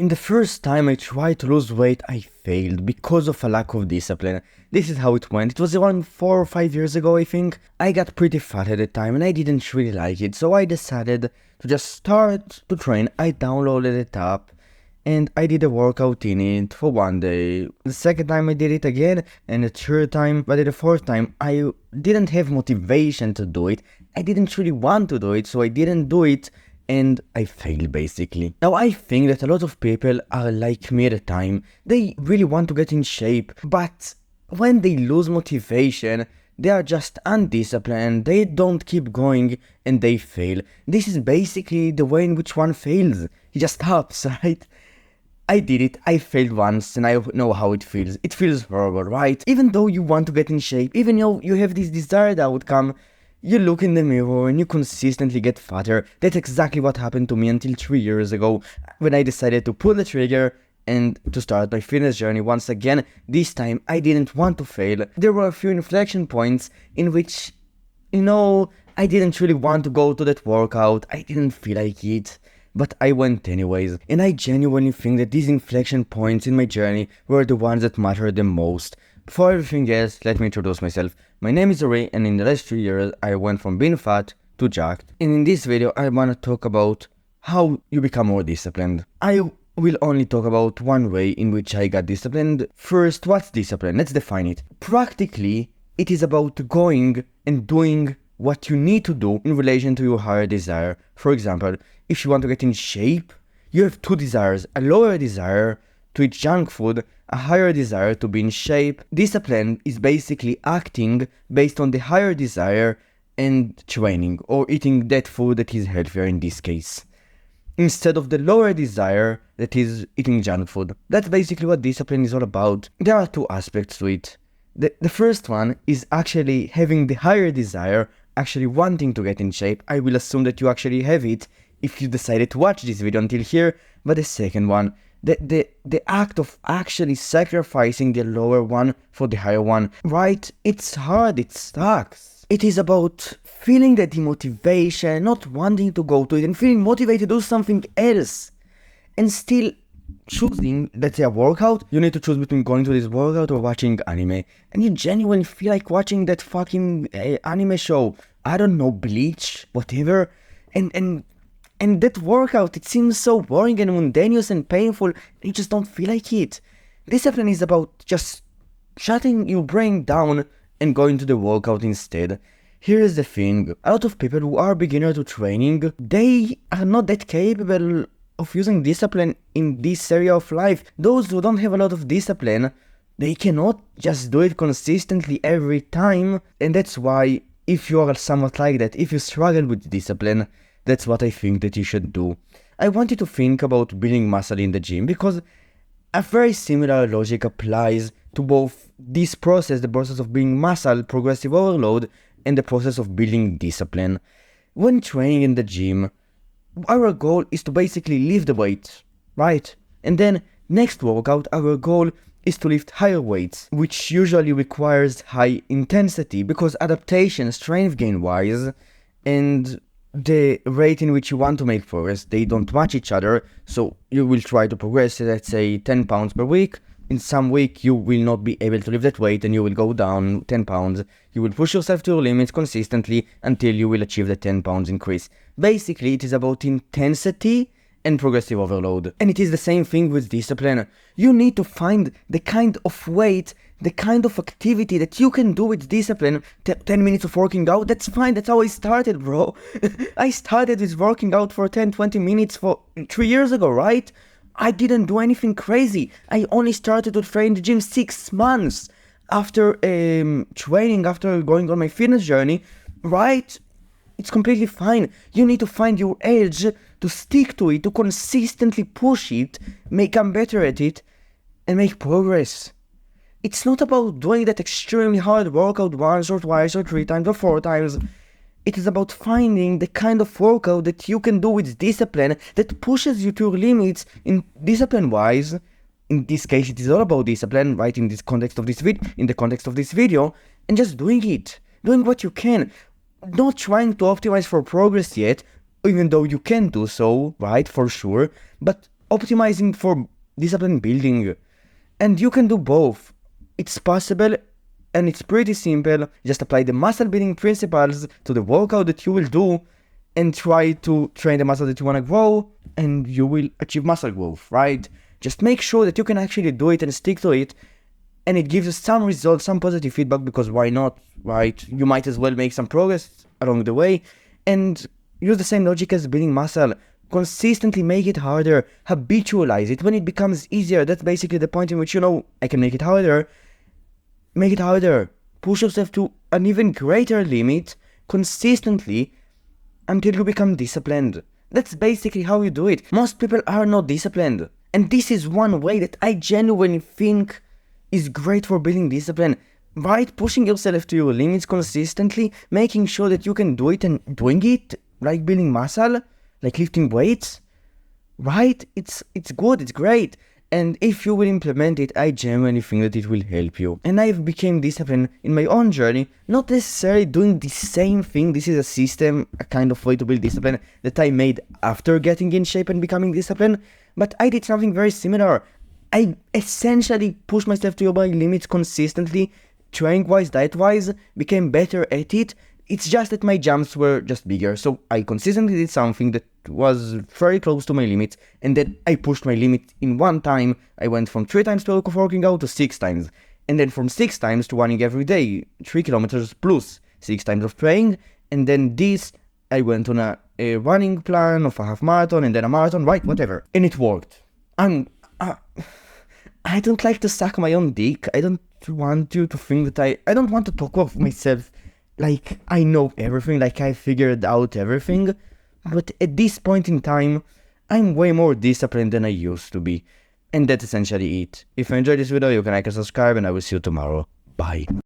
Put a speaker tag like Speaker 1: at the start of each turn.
Speaker 1: In the first time I tried to lose weight, I failed because of a lack of discipline. This is how it went. It was around 4 or 5 years ago, I think. I got pretty fat at the time and I didn't really like it, so I decided to just start to train. I downloaded it up and I did a workout in it for one day. The second time I did it again, and the third time, but the fourth time I didn't have motivation to do it. I didn't really want to do it, so I didn't do it. And I failed basically. Now I think that a lot of people are like me at the time. They really want to get in shape, but when they lose motivation, they are just undisciplined, they don't keep going and they fail. This is basically the way in which one fails. He just stops, right? I did it, I failed once and I know how it feels. It feels horrible, right? Even though you want to get in shape, even though you have this desired outcome, you look in the mirror and you consistently get fatter. That's exactly what happened to me until 3 years ago, when I decided to pull the trigger and to start my fitness journey once again. This time I didn't want to fail. There were a few inflection points in which, I didn't really want to go to that workout. I didn't feel like it, but I went anyways. And I genuinely think that these inflection points in my journey were the ones that mattered the most. Before everything else, let me introduce myself. My name is Ray, and in the last 3 years I went from being fat to jacked. And in this video I wanna talk about how you become more disciplined. I will only talk about one way in which I got disciplined. First, what's discipline? Let's define it. Practically, it is about going and doing what you need to do in relation to your higher desire. For example, if you want to get in shape, you have two desires: a lower desire to eat junk food, a higher desire to be in shape. Discipline is basically acting based on the higher desire and training, or eating that food that is healthier in this case, instead of the lower desire that is eating junk food. That's basically what discipline is all about. There are two aspects to it. The first one is actually having the higher desire, actually wanting to get in shape. I will assume that you actually have it if you decided to watch this video until here. But the second one, the act of actually sacrificing the lower one for the higher one, right? It's hard, it sucks. It is about feeling that demotivation, not wanting to go to it, and feeling motivated to do something else, and still choosing, let's say, a workout. You need to choose between going to this workout or watching anime, and you genuinely feel like watching that fucking anime show, I don't know, Bleach, whatever, and that workout, it seems so boring and mundane and painful, and you just don't feel like it. Discipline is about just shutting your brain down and going to the workout instead. Here is the thing: a lot of people who are beginner to training, they are not that capable of using discipline in this area of life. Those who don't have a lot of discipline, they cannot just do it consistently every time, and that's why, if you are somewhat like that, if you struggle with discipline, that's what I think that you should do. I want you to think about building muscle in the gym, because a very similar logic applies to both this process, the process of building muscle, progressive overload, and the process of building discipline. When training in the gym, our goal is to basically lift the weight, right? And then next workout, our goal is to lift higher weights, which usually requires high intensity, because adaptation, strength gain wise, and the rate in which you want to make progress, they don't match each other. So you will try to progress, let's say 10 pounds per week. In some week you will not be able to lift that weight and you will go down 10 pounds. You will push yourself to your limits consistently until you will achieve the 10 pounds increase. Basically, it is about intensity and progressive overload. And it is the same thing with discipline. You need to find the kind of weight, the kind of activity that you can do with discipline. 10 minutes of working out, that's fine. That's how I started, bro. I started with working out for 10-20 minutes for 3 years ago, right? I didn't do anything crazy. I only started to train in the gym 6 months after training, after going on my fitness journey, right? It's completely fine. You need to find your edge, to stick to it, to consistently push it, become better at it, and make progress. It's not about doing that extremely hard workout once or twice or 3 times or 4 times. It is about finding the kind of workout that you can do with discipline, that pushes you to your limits in discipline-wise. In this case, it is all about discipline, right? In the context of this video, and just doing it, doing what you can, not trying to optimize for progress yet, even though you can do so, right? For sure, but optimizing for discipline building. And you can do both. It's possible and it's pretty simple. Just apply the muscle building principles to the workout that you will do and try to train the muscle that you want to grow, and you will achieve muscle growth, right? Just make sure that you can actually do it and stick to it, and it gives you some results, some positive feedback, because why not, right? You might as well make some progress along the way, and use the same logic as building muscle. Consistently make it harder, habitualize it. When it becomes easier, that's basically the point in which I can make it harder. Make it harder. Push yourself to an even greater limit consistently until you become disciplined. That's basically how you do it. Most people are not disciplined. And this is one way that I genuinely think is great for building discipline. Right? Pushing yourself to your limits consistently, making sure that you can do it and doing it, like building muscle, like lifting weights. Right? It's good, it's great. And if you will implement it, I genuinely think that it will help you. And I've become disciplined in my own journey, not necessarily doing the same thing. This is a system, a kind of way to build discipline that I made after getting in shape and becoming disciplined. But I did something very similar. I essentially pushed myself to my limits consistently, training-wise, diet-wise, became better at it. It's just that my jumps were just bigger. So I consistently did something that was very close to my limit, and then I pushed my limit in one time. I went from 3 times per week of working out to 6 times. And then from 6 times to running every day, 3 kilometers plus 6 times of training. And then I went on a running plan of a half marathon and then a marathon, right, whatever. And it worked. I don't like to suck my own dick. I don't want you to think that I don't want to talk of myself like I know everything, like I figured out everything. But at this point in time, I'm way more disciplined than I used to be. And that's essentially it. If you enjoyed this video, you can like and subscribe, and I will see you tomorrow. Bye.